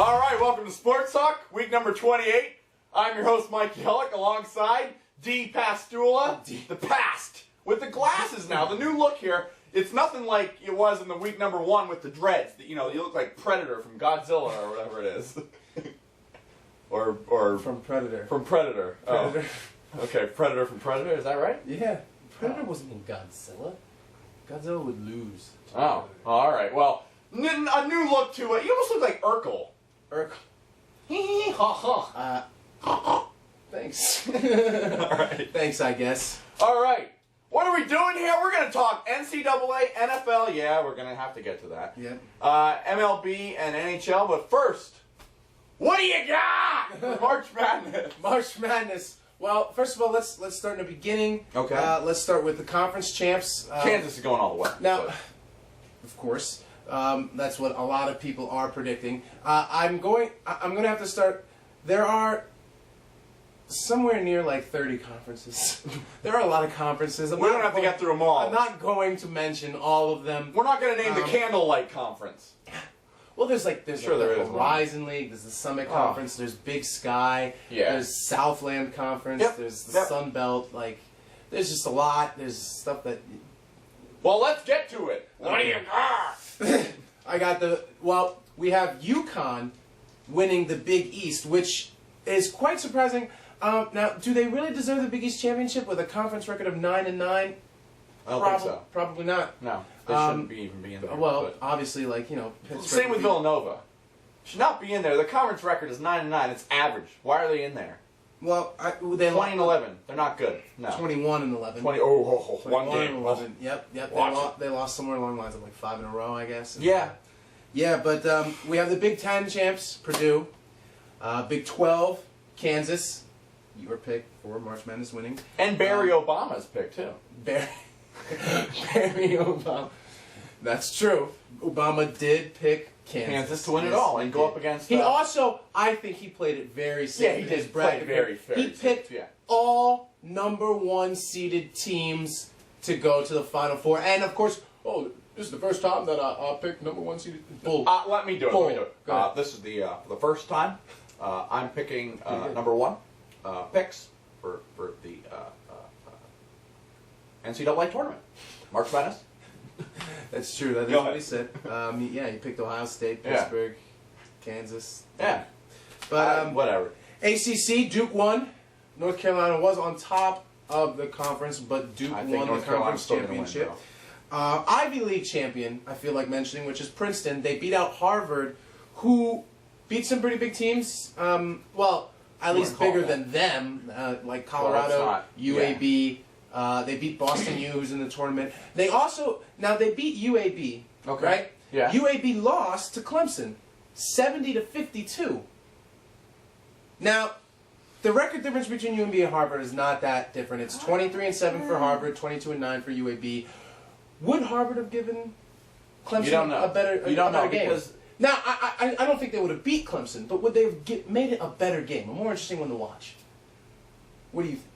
All right, welcome to Sports Talk, week number 28. I'm your host, Mike Yellak, alongside D. Pastula, the past, with the glasses now, the new look here. It's nothing like it was in the week number 1 with the dreads. You know, you look like Predator from Godzilla or whatever it is. or from Predator. From Predator. Predator. Oh. Okay, Predator from Predator, is that right? Yeah. Predator wasn't in Godzilla. Godzilla would lose. Oh, all right. Well, a new look to it. You almost look like Urkel. Thanks. All right. Thanks, I guess. All right. What are we doing here? We're going to talk NCAA, NFL. Yeah, we're going to have to get to that. Yep. MLB and NHL. But first, what do you got for March Madness? March Madness. Well, first of all, let's start in the beginning. Okay. Let's start with the conference champs. Kansas is going all the way. Now, of course, that's what a lot of people are predicting. I'm going to have to start. There are somewhere near like 30 conferences. There are a lot of conferences. We don't have to get through them all. I'm not going to mention all of them. We're not going to name the Candlelight Conference. Well, there's the Horizon League, there's the Summit Conference, there's Big Sky, there's Southland Conference, there's the Sun Belt. Like, there's just a lot. There's stuff that. Well, let's get to it. What do you got? I got we have UConn winning the Big East, which is quite surprising. Now, do they really deserve the Big East championship with a conference record of 9-9? I don't think so. Probably not. No, they shouldn't even be in there. Well, obviously, Pittsburgh. Same with Villanova. Should not be in there. The conference record is 9-9. It's average. Why are they in there? Well, they 20-11. They're not good. No. 21-11. 1 game. 11. Yep. They lost somewhere along the lines of like 5 in a row, I guess. Yeah. Yeah, but we have the Big Ten champs, Purdue. Big 12, Kansas. Your pick for March Madness winning. And Barry Obama's pick, too. Barry Obama. That's true. Obama did pick Kansas to win it all and go up against. He also, I think he played it very safe. Yeah, he did play very fair. He picked all number 1 seeded teams to go to the Final Four, and of course, this is the first time that I picked number 1 seeded. Bull. Let me do it. This is the first time I'm picking number 1 picks for the NCAA tournament, March Madness. That's true. That is what he said. He picked Ohio State, Pittsburgh, Kansas. Yeah. But whatever. ACC, Duke won. North Carolina was on top of the conference, but Duke won the conference championship. Ivy League champion, I feel like mentioning, which is Princeton. They beat out Harvard, who beat some pretty big teams. At least bigger than them, like Colorado, UAB. They beat Boston U, who's in the tournament. They beat UAB, right? Yeah. UAB lost to Clemson, 70-52. Now, the record difference between UAB and Harvard is not that different. It's 23-7 for Harvard, 22-9 for UAB. Would Harvard have given Clemson a better game? Because now, I don't think they would have beat Clemson, but would they have made it a better game, a more interesting one to watch? What do you think?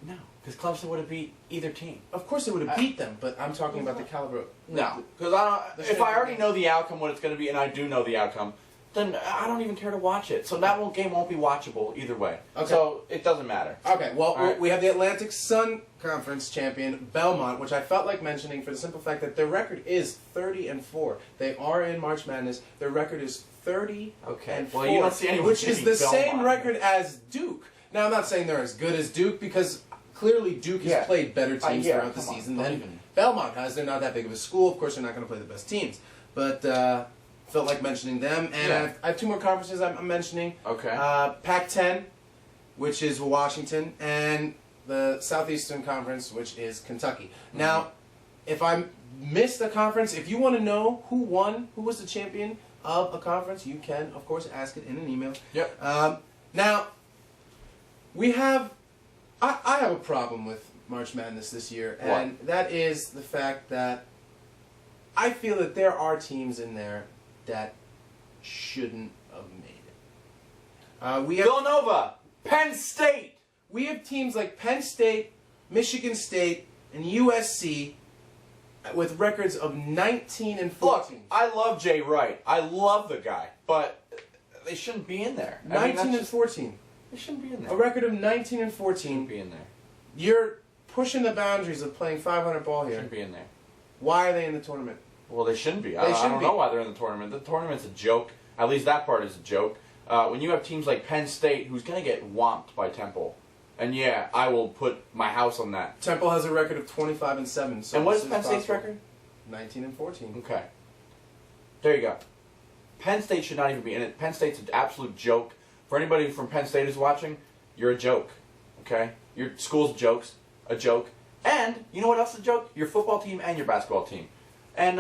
No, because Clemson would have beat either team. Of course they would have beat them, but I'm talking about the caliber. No, because if I already know the outcome, what it's going to be, and I do know the outcome, then I don't even care to watch it. So that game won't be watchable either way. Okay. So it doesn't matter. Okay, well, we have the Atlantic Sun Conference champion, Belmont, which I felt like mentioning for the simple fact that their record is 30-4. They are in March Madness. Their record is 30-4. Well, you don't see anyone which is the Belmont same record as Duke. Now, I'm not saying they're as good as Duke, because clearly Duke has played better teams throughout the season than Belmont has. They're not that big of a school. Of course, they're not going to play the best teams. But felt like mentioning them. And I have 2 more conferences I'm mentioning. Okay. Pac-10, which is Washington, and the Southeastern Conference, which is Kentucky. Now, if I missed a conference, if you want to know who won, who was the champion of a conference, you can, of course, ask it in an email. Yep. Now, we have... I have a problem with March Madness this year, and that is the fact that I feel that there are teams in there that shouldn't have made it. We have Villanova, Penn State. We have teams like Penn State, Michigan State, and USC with records of 19-14. Look, I love Jay Wright. I love the guy, but they shouldn't be in there. 19-14. They shouldn't be in there. A record of 19-14. Shouldn't be in there. You're pushing the boundaries of playing 500 ball here. Shouldn't be in there. Why are they in the tournament? Well, they shouldn't be. I don't know why they're in the tournament. The tournament's a joke. At least that part is a joke. When you have teams like Penn State, who's going to get whomped by Temple. And yeah, I will put my house on that. Temple has a record of 25-7. So and what is Penn State's record? 19-14. Okay. There you go. Penn State should not even be in it. Penn State's an absolute joke. For anybody from Penn State who's watching, you're a joke. Okay? Your school's a joke. And, you know what else is a joke? Your football team and your basketball team. And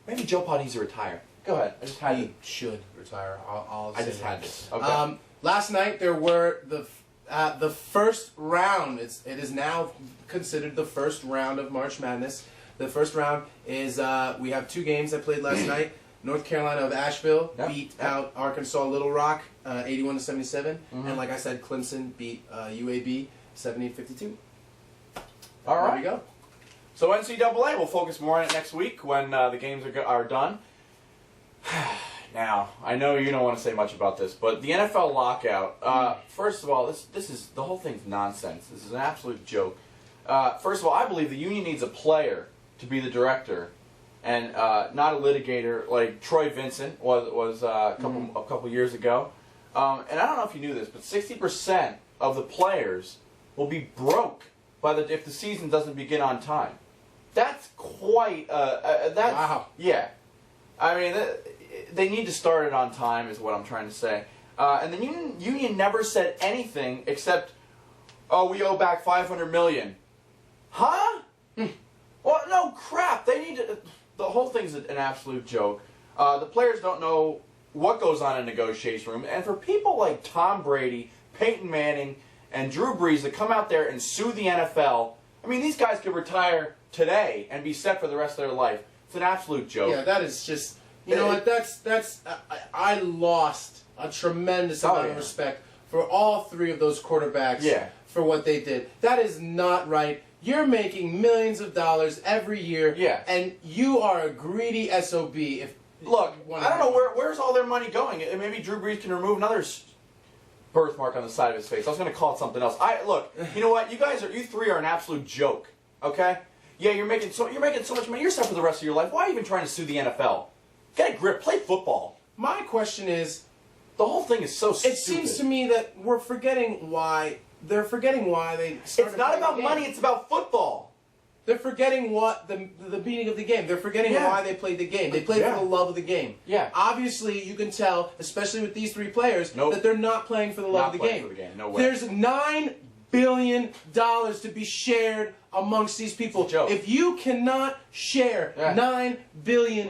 maybe Joe Pod needs to retire. Go ahead. I just had He should retire. I just had this. Okay. Last night there were the first round. It is now considered the first round of March Madness. The first round is we have two games that played last night. North Carolina of Asheville beat out Arkansas Little Rock 81-77, and like I said, Clemson beat UAB 70-52. All right. There we go. So NCAA, we'll focus more on it next week when the games are done. Now, I know you don't want to say much about this, but the NFL lockout. First of all, this is the whole thing's nonsense. This is an absolute joke. First of all, I believe the union needs a player to be the director, and not a litigator like Troy Vincent was a couple years ago. And I don't know if you knew this, but 60% of the players will be broke if the season doesn't begin on time. That's quite wow. Yeah. I mean, they need to start it on time, is what I'm trying to say. And the union never said anything except, "Oh, we owe back $500 million." Huh? Well, no crap. They need to. The whole thing's an absolute joke. The players don't know what goes on in a negotiation room, and for people like Tom Brady, Peyton Manning, and Drew Brees to come out there and sue the NFL, I mean, these guys could retire today and be set for the rest of their life. It's an absolute joke. Yeah, that is just. You know what? I lost a tremendous amount of respect for all three of those quarterbacks for what they did. That is not right. You're making millions of dollars every year, and you are a greedy SOB. Look, I don't know where's all their money going. Maybe Drew Brees can remove another birthmark on the side of his face. I was going to call it something else. Look, you know what? You three are an absolute joke. Okay? Yeah, you're making so much money. You're set for the rest of your life. Why are you even trying to sue the NFL? Get a grip. Play football. My question is, the whole thing is so stupid. It seems to me that we're forgetting why they started. It's not about money. It's about football. They're forgetting what the meaning of the game. They're forgetting why they played the game. They played for the love of the game. Yeah. Obviously, you can tell, especially with these three players, that they're not playing for the love of the game. No way. There's $9 billion to be shared amongst these people. If you cannot share $9 billion,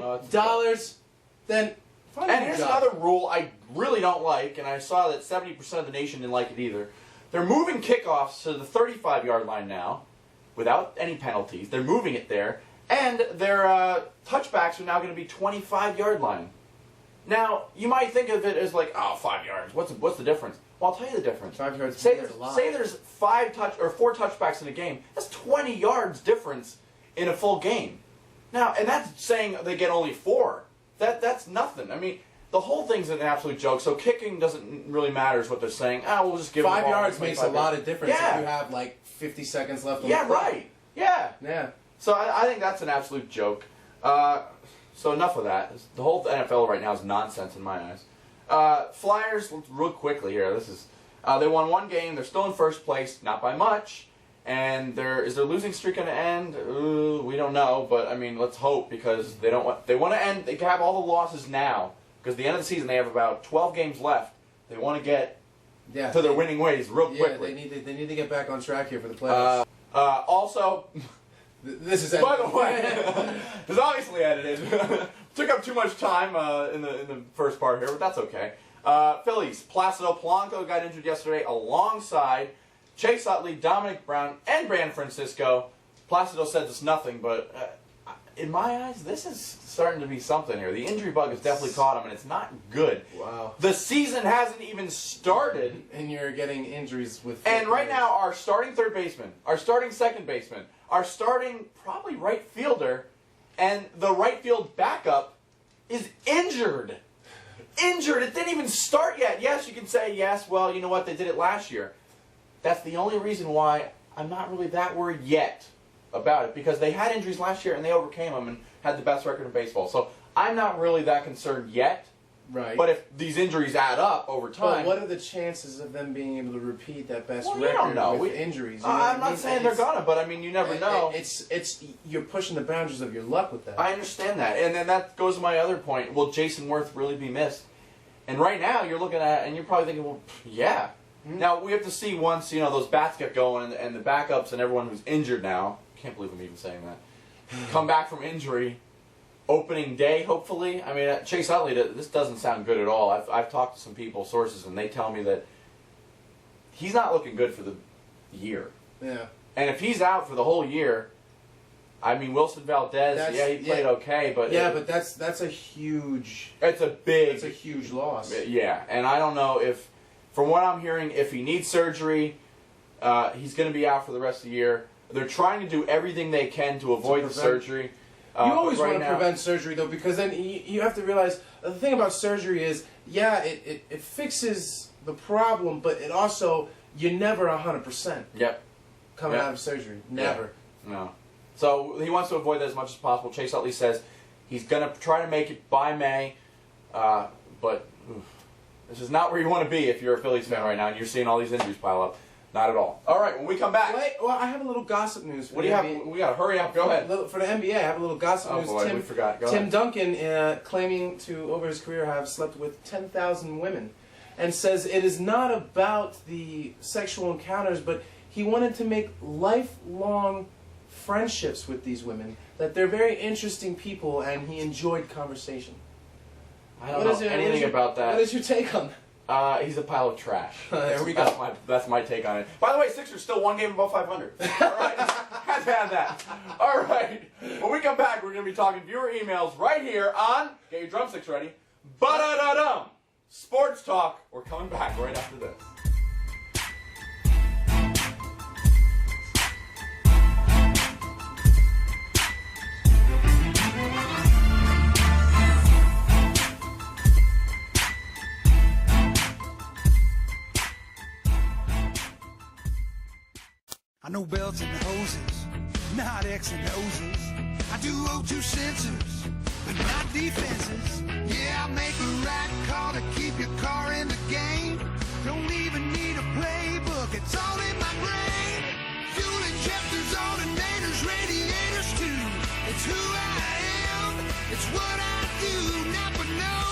then find and here's another rule I really don't like, and I saw that 70% of the nation didn't like it either. They're moving kickoffs to the 35-yard line now, without any penalties. They're moving it there, and their touchbacks are now going to be 25-yard line. Now, you might think of it as like, oh, 5 yards. What's the difference? Well, I'll tell you the difference. 5 yards. Say there's 4 touchbacks in a game. That's 20 yards difference in a full game. Now, and that's saying they get only 4. That's nothing. I mean, the whole thing's an absolute joke. So kicking doesn't really matter is what they're saying. We'll just give 5 yards makes a lot of difference if you have like 50 seconds left on the clock. Right. Yeah. So I think that's an absolute joke. So enough of that. The whole NFL right now is nonsense in my eyes. Flyers, real quickly here. This is they won 1 game. They're still in first place, not by much. And is their losing streak going to end? We don't know, but I mean, let's hope because they want to end. They can have all the losses now because at the end of the season they have about 12 games left. They want to get to their winning ways real quickly. They need to get back on track here for the playoffs. Also, this is by the way, this is obviously edited. Took up too much time in the first part here, but that's okay. Phillies, Placido Polanco got injured yesterday alongside Chase Utley, Dominic Brown, and Brand Francisco. Placido says it's nothing, but in my eyes, this is starting to be something here. The injury bug has definitely caught him, and it's not good. Wow. The season hasn't even started. And you're getting injuries with... And right now, our starting third baseman, our starting second baseman, our starting probably right fielder, and the right field backup is injured. injured. It didn't even start yet. Yes, you can say, yes, well, you know what, they did it last year. That's the only reason why I'm not really that worried yet about it, because they had injuries last year and they overcame them and had the best record in baseball. So I'm not really that concerned yet. Right. But if these injuries add up over time... But what are the chances of them being able to repeat that best record you don't know. with injuries? You know I'm not saying they're gonna, but I mean, you never know. You're pushing the boundaries of your luck with that. I understand that. And then that goes to my other point. Will Jason Worth really be missed? And right now, you're looking at it and you're probably thinking, well, yeah. Mm-hmm. Now, we have to see once, you know, those bats get going and the backups and everyone who's injured now, can't believe I'm even saying that, come back from injury. Opening day, hopefully. I mean, Chase Utley, this doesn't sound good at all. I've talked to some people, sources, and they tell me that he's not looking good for the year. Yeah. And if he's out for the whole year, I mean, Wilson Valdez, he played okay, but... Yeah, but that's a huge... It's a big... It's a huge loss. Yeah, and I don't know if, from what I'm hearing, if he needs surgery, he's going to be out for the rest of the year. They're trying to do everything they can to avoid the surgery. You always want to prevent surgery, though, because then you have to realize the thing about surgery is, yeah, it fixes the problem, but it also, you're never 100% coming out of surgery. Never. Yeah. No. So he wants to avoid that as much as possible. Chase Utley says he's going to try to make it by May, but this is not where you want to be if you're a Phillies fan right now and you're seeing all these injuries pile up. Not at all. All right, when we come back. Well, I have a little gossip news. What do you have? We got to hurry up. Go ahead. For the NBA, I have a little gossip news. Oh, boy, we forgot. Go Tim ahead. Duncan, claiming to, over his career, have slept with 10,000 women, and says it is not about the sexual encounters, but he wanted to make lifelong friendships with these women, that they're very interesting people, and he enjoyed conversation. I don't know anything about that. What is your take on that? He's a pile of trash. There we go. That's my take on it. By the way, Sixers still one game above 500. All right, had to have that. All right, when we come back, we're going to be talking viewer emails right here on, get your drumsticks ready, ba-da-da-dum, Sports Talk. We're coming back right after this. I know belts and hoses, not X and O's. I do O2 sensors, but not defenses. Yeah, I make a right call to keep your car in the game. Don't even need a playbook, it's all in my brain. Fuel injectors, alternators, radiators too. It's who I am, it's what I do, Napa knows.